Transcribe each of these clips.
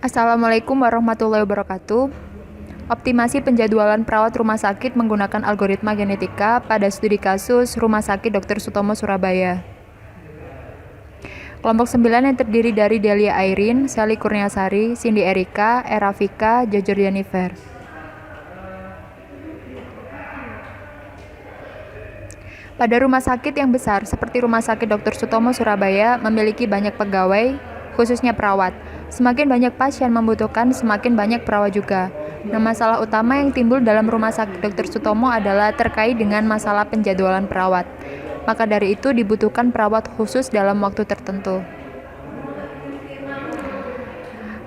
Assalamualaikum warahmatullahi wabarakatuh. Optimasi penjadwalan perawat rumah sakit menggunakan algoritma genetika pada studi kasus Rumah Sakit Dr. Sutomo Surabaya. Kelompok 9 yang terdiri dari Delia Airin, Sally Kurniasari, Cindy Erika, Era Vika, Jojor Jennifer. Pada rumah sakit yang besar seperti Rumah Sakit Dr. Sutomo Surabaya memiliki banyak pegawai, khususnya perawat. Semakin banyak pasien membutuhkan, semakin banyak perawat juga. Nah, masalah utama yang timbul dalam Rumah Sakit Dr. Sutomo adalah terkait dengan masalah penjadwalan perawat. Maka dari itu dibutuhkan perawat khusus dalam waktu tertentu.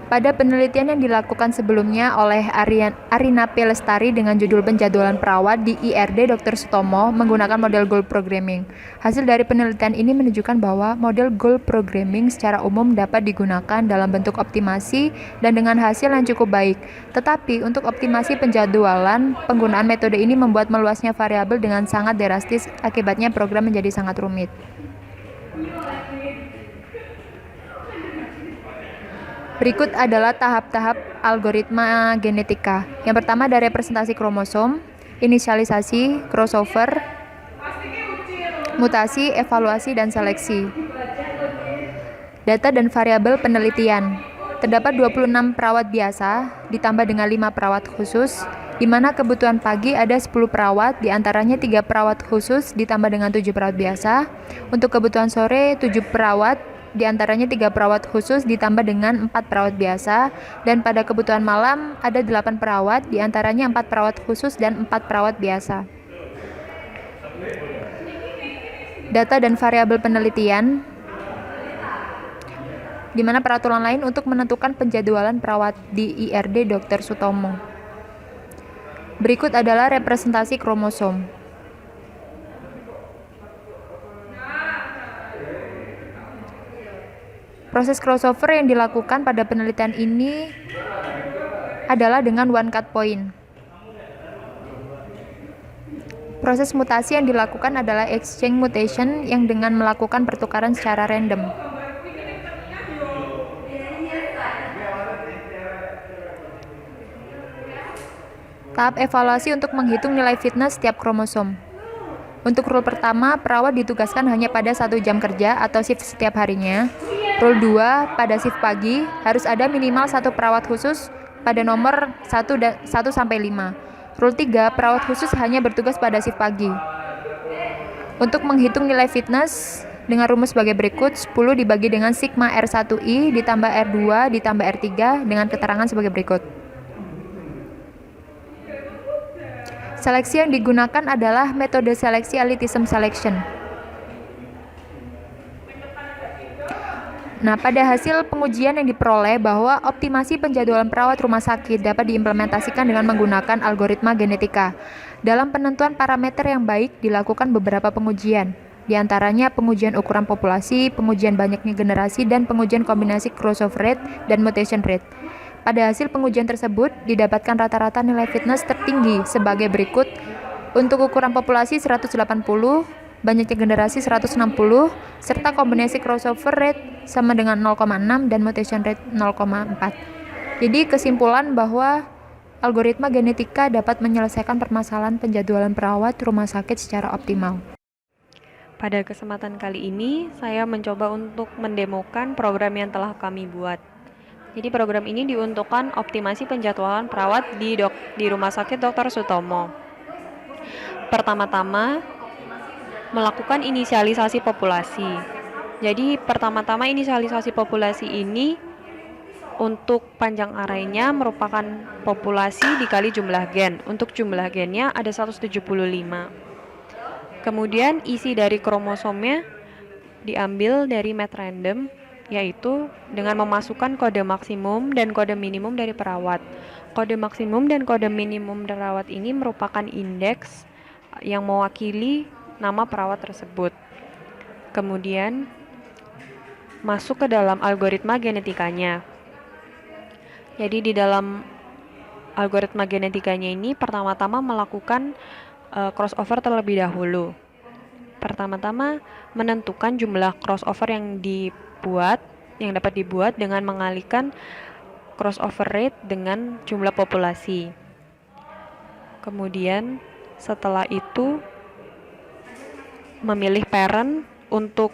Pada penelitian yang dilakukan sebelumnya oleh Arina P. Lestari dengan judul penjadwalan perawat di IRD Dr. Sutomo menggunakan model goal programming. Hasil dari penelitian ini menunjukkan bahwa model goal programming secara umum dapat digunakan dalam bentuk optimasi dan dengan hasil yang cukup baik. Tetapi untuk optimasi penjadwalan, penggunaan metode ini membuat meluasnya variabel dengan sangat drastis, akibatnya program menjadi sangat rumit. Berikut adalah tahap-tahap algoritma genetika. Yang pertama ada representasi kromosom, inisialisasi, crossover, mutasi, evaluasi, dan seleksi. Data dan variabel penelitian. Terdapat 26 perawat biasa, ditambah dengan 5 perawat khusus, di mana kebutuhan pagi ada 10 perawat, diantaranya 3 perawat khusus, ditambah dengan 7 perawat biasa. Untuk kebutuhan sore, 7 perawat, di antaranya 3 perawat khusus ditambah dengan 4 perawat biasa, dan pada kebutuhan malam ada 8 perawat, di antaranya 4 perawat khusus dan 4 perawat biasa. Data dan variabel penelitian, di mana peraturan lain untuk menentukan penjadwalan perawat di IRD Dr. Sutomo. Berikut adalah representasi kromosom. Proses crossover yang dilakukan pada penelitian ini adalah dengan one cut point. Proses mutasi yang dilakukan adalah exchange mutation yang dengan melakukan pertukaran secara random. Tahap evaluasi untuk menghitung nilai fitness setiap kromosom. Untuk rule pertama, perawat ditugaskan hanya pada 1 jam kerja atau shift setiap harinya. Rule 2, pada shift pagi, harus ada minimal 1 perawat khusus pada nomor 1-5. Rule 3, perawat khusus hanya bertugas pada shift pagi. Untuk menghitung nilai fitness, dengan rumus sebagai berikut, 10 dibagi dengan sigma R1I ditambah R2 ditambah R3 dengan keterangan sebagai berikut. Seleksi yang digunakan adalah metode seleksi elitism selection. Nah, pada hasil pengujian yang diperoleh bahwa optimasi penjadwalan perawat rumah sakit dapat diimplementasikan dengan menggunakan algoritma genetika. Dalam penentuan parameter yang baik dilakukan beberapa pengujian, di antaranya pengujian ukuran populasi, pengujian banyaknya generasi, dan pengujian kombinasi crossover rate dan mutation rate. Pada hasil pengujian tersebut, didapatkan rata-rata nilai fitness tertinggi sebagai berikut. Untuk ukuran populasi 180, banyaknya generasi 160, serta kombinasi crossover rate sama dengan 0,6 dan mutation rate 0,4. Jadi kesimpulan bahwa algoritma genetika dapat menyelesaikan permasalahan penjadwalan perawat rumah sakit secara optimal. Pada kesempatan kali ini, saya mencoba untuk mendemokan program yang telah kami buat. Jadi program ini diuntukkan optimasi penjadwalan perawat di Rumah Sakit Dr. Sutomo. Pertama-tama, melakukan inisialisasi populasi. Jadi pertama-tama inisialisasi populasi ini untuk panjang arraynya merupakan populasi dikali jumlah gen. Untuk jumlah gennya ada 175. Kemudian isi dari kromosomnya diambil dari match random, yaitu dengan memasukkan kode maksimum dan kode minimum dari perawat. Kode maksimum dan kode minimum perawat ini merupakan indeks yang mewakili nama perawat tersebut. Kemudian masuk ke dalam algoritma genetikanya. Jadi di dalam algoritma genetikanya ini pertama-tama melakukan crossover terlebih dahulu. Pertama-tama menentukan jumlah crossover yang dapat dibuat dengan mengalihkan crossover rate dengan jumlah populasi. Kemudian setelah itu memilih parent untuk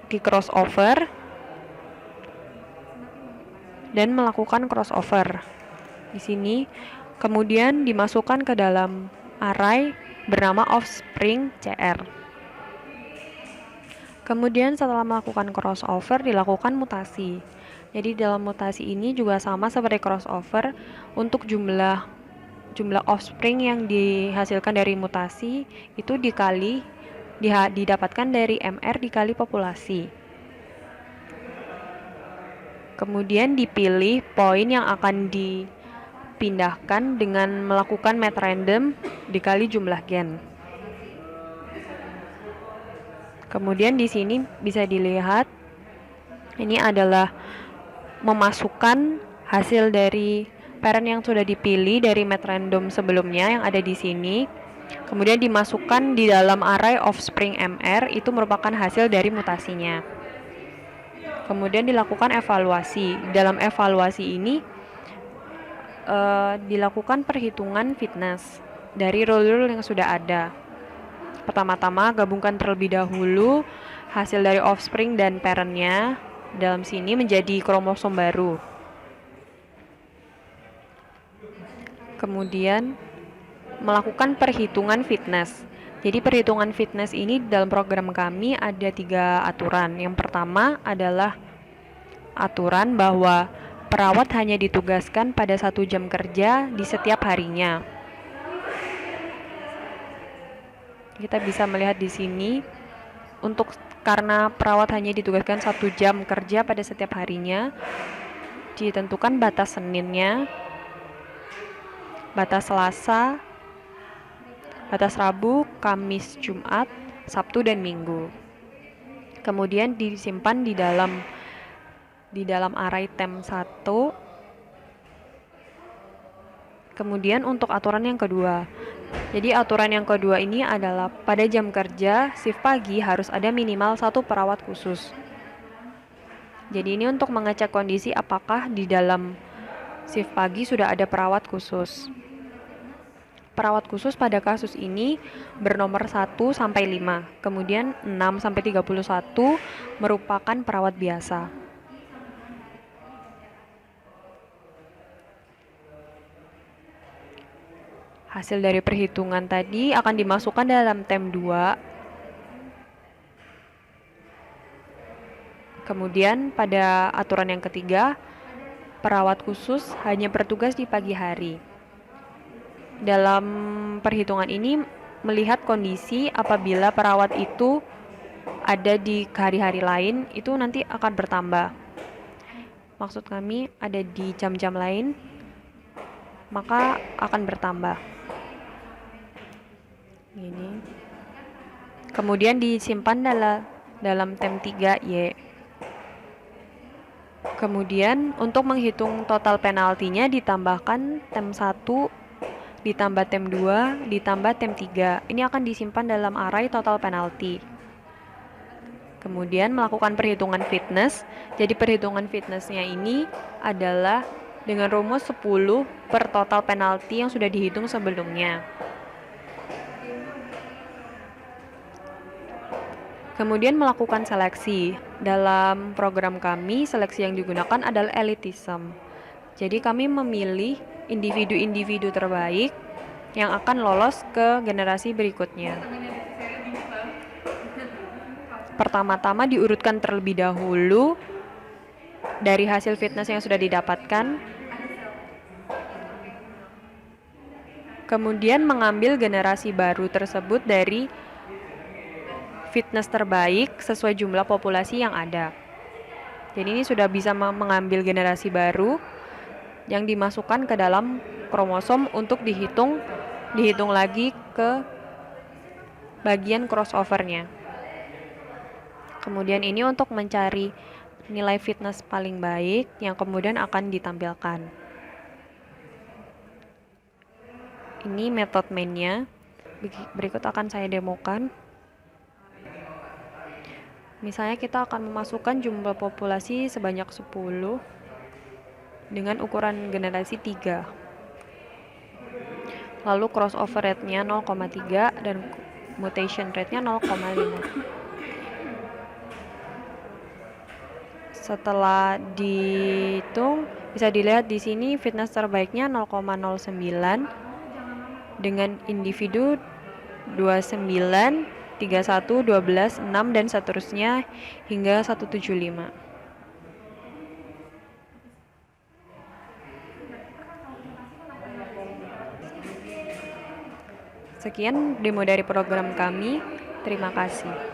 di crossover dan melakukan crossover. Di sini kemudian dimasukkan ke dalam array bernama offspring CR. Kemudian setelah melakukan crossover dilakukan mutasi. Jadi dalam mutasi ini juga sama seperti crossover, untuk jumlah offspring yang dihasilkan dari mutasi itu didapatkan dari MR dikali populasi. Kemudian dipilih poin yang akan dipindahkan dengan melakukan match random dikali jumlah gen. Kemudian di sini bisa dilihat ini adalah memasukkan hasil dari parent yang sudah dipilih dari match random sebelumnya yang ada di sini. Kemudian dimasukkan di dalam array offspring MR, itu merupakan hasil dari mutasinya. Kemudian dilakukan evaluasi. Dalam evaluasi ini dilakukan perhitungan fitness dari rule yang sudah ada. Pertama-tama gabungkan terlebih dahulu hasil dari offspring dan parentnya dalam sini menjadi kromosom baru. Kemudian melakukan perhitungan fitness. Jadi perhitungan fitness ini dalam program kami ada 3 aturan. Yang pertama adalah aturan bahwa perawat hanya ditugaskan pada 1 jam kerja di setiap harinya. Kita bisa melihat di sini karena perawat hanya ditugaskan 1 jam kerja pada setiap harinya, ditentukan batas Seninnya, batas Selasa, batas Rabu, Kamis, Jumat, Sabtu, dan Minggu. Kemudian disimpan di dalam array temp 1. Kemudian untuk aturan yang kedua. Jadi aturan yang kedua ini adalah pada jam kerja shift pagi harus ada minimal 1 perawat khusus. Jadi ini untuk mengecek kondisi apakah di dalam shift pagi sudah ada perawat khusus. Perawat khusus pada kasus ini bernomor 1 sampai 5, kemudian 6 sampai 31 merupakan perawat biasa. Hasil dari perhitungan tadi akan dimasukkan dalam temp 2. Kemudian pada aturan yang ketiga, perawat khusus hanya bertugas di pagi hari. Dalam perhitungan ini melihat kondisi apabila perawat itu ada di hari-hari lain, itu nanti akan bertambah. Maksud kami ada di jam-jam lain, maka akan bertambah. Ini. Kemudian disimpan dalam temp 3Y. Kemudian untuk menghitung total penaltinya ditambahkan temp 1 ditambah temp 2 ditambah temp 3. Ini akan disimpan dalam array total penalti. Kemudian melakukan perhitungan fitness. Jadi perhitungan fitnessnya ini adalah dengan rumus 10 per total penalti yang sudah dihitung sebelumnya. Kemudian melakukan seleksi. Dalam program kami, seleksi yang digunakan adalah elitism. Jadi kami memilih individu-individu terbaik yang akan lolos ke generasi berikutnya. Pertama-tama diurutkan terlebih dahulu dari hasil fitness yang sudah didapatkan. Kemudian mengambil generasi baru tersebut dari fitness terbaik sesuai jumlah populasi yang ada. Jadi ini sudah bisa mengambil generasi baru yang dimasukkan ke dalam kromosom untuk dihitung lagi ke bagian crossovernya. Kemudian ini untuk mencari nilai fitness paling baik yang kemudian akan ditampilkan. Ini method main-nya. Berikut akan saya demokan. Misalnya kita akan memasukkan jumlah populasi sebanyak 10. dengan ukuran generasi 3. Lalu crossover rate-nya 0,3 dan mutation rate-nya 0,5. Setelah dihitung, bisa dilihat di sini fitness terbaiknya 0,09 dengan individu 29, 31, 12, 6 dan seterusnya hingga 175. Sekian demo dari program kami. Terima kasih.